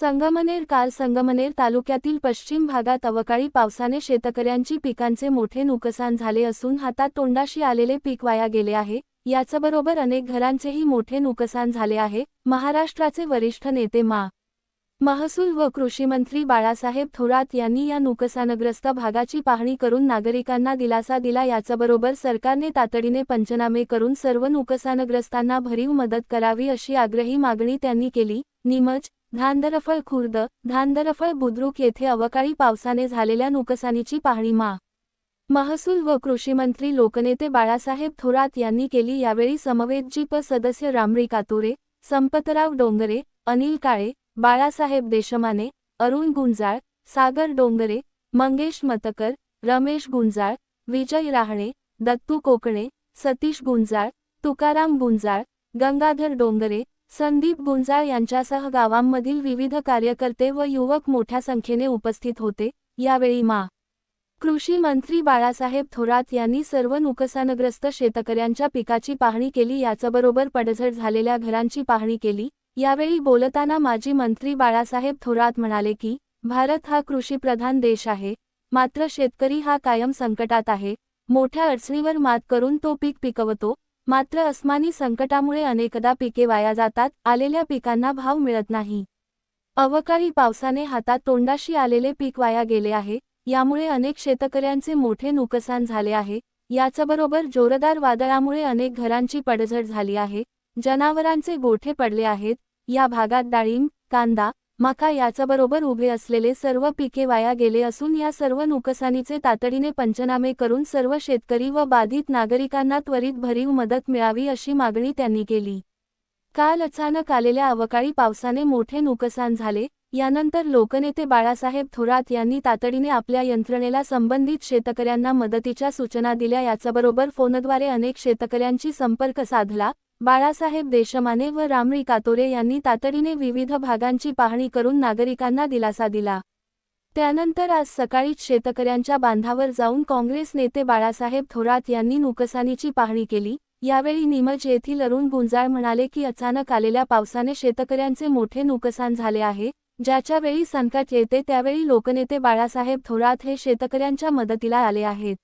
संगमनेर काल संगमनेर तालुक्यातील पश्चिम भागात अवकाळी पावसाने शेतकऱ्यांची पिकांचे मोठे नुकसान झाले असून हातात तोंडाशी आलेले पीक वाया गेले आहे। याचबरोबर अनेक घरांचेही मोठे नुकसान झाले आहे। महाराष्ट्राचे वरिष्ठ नेते महसूल व कृषी मंत्री बाळासाहेब थोरात यांनी या नुकसानग्रस्त भागाची पाहणी करून नागरिकांना दिलासा दिला। याचबरोबर सरकारने तातडीने पंचनामे करून सर्व नुकसानग्रस्तांना भरीव मदत करावी अशी आग्रही मागणी त्यांनी केली। नीमच, धानदरफळ खुर्द, धानदरफळ बुद्रुक येथे अवकाळी पावसाने झालेल्या नुकसानीची पाहणी महसूल व कृषी मंत्री लोकनेते बाळासाहेब थोरात यांनी केली। यावेळी समवेत जी.प. सदस्य रामरी कातोरे, संपतराव डोंगरे, अनिल काळे, बाळासाहेब देशमाने, अरुण गुंजाळ, सागर डोंगरे, मंगेश मतकर, रमेश गुंजाळ, विजय राहणे, दत्तू कोकणे, सतीश गुंजाळ, तुकाराम गुंजाळ, गंगाधर डोंगरे, संदीप गुंजाळ यांच्यासह गावांमधील विविध कार्यकर्ते व युवक मोठ्या संख्येने उपस्थित होते। यावेळी कृषी मंत्री बाळासाहेब थोरात यांनी सर्व नुकसानग्रस्त शेतकऱ्यांच्या पिकाची पाहणी केली। याचबरोबर पडझड झालेल्या घरांची पाहणी केली। यावेळी बोलताना माजी मंत्री बाळासाहेब थोरात म्हणाले की भारत हा कृषीप्रधान देश आहे, मात्र शेतकरी हा कायम संकटात आहे। मोठ्या अडचणीवर मात करून तो पीक पिकवतो, मात्र अस्मानी संकटामुळे अनेकदा पिके वाया जातात, आलेल्या पिकांना भाव मिळत नाही। अवकाळी पावसाने हातात तोंडाशी आलेले पीक वाया गेले आहे। यामुळे अनेक शेतकऱ्यांचे मोठे नुकसान झाले आहे। याचबरोबर जोरदार वादळामुळे अनेक घरांची पडझड झाली आहे, जनावरांचे गोठे पडले आहेत। या भागात डाळिंब, कांदा, मका याचबरोबर उभे असलेले सर्व पिके वाया गेले असून या सर्व नुकसानीचे तातडीने पंचनामे करून सर्व शेतकरी व बाधित नागरिकांना त्वरित भरीव मदत मिळावी अशी मागणी त्यांनी केली। काल अचानक आलेल्या अवकाळी पावसाने मोठे नुकसान झाले। यानंतर लोकनेते बाळासाहेब थोरात यांनी तातडीने आपल्या यंत्रणेला संबंधित शेतकऱ्यांना मदतीच्या सूचना दिल्या। याचबरोबर फोनद्वारे अनेक शेतकऱ्यांशी संपर्क साधला। बाळासाहेब देशमाने व रामरी कातोरे यांनी तातडीने विविध भागांची पाहणी करून नागरिकांना दिलासा दिला। त्यानंतर आज सकाळीच शेतकऱ्यांच्या बांधावर जाऊन काँग्रेस नेते बाळासाहेब थोरात यांनी नुकसानीची पाहणी केली। यावेळी नीमच येथील अरुण गुंजाळ म्हणाले की अचानक आलेल्या पावसाने शेतकऱ्यांचे मोठे नुकसान झाले आहे। ज्याच्या वेळी संकट येते त्यावेळी लोकनेते बाळासाहेब थोरात हे शेतकऱ्यांच्या मदतीला आले आहेत।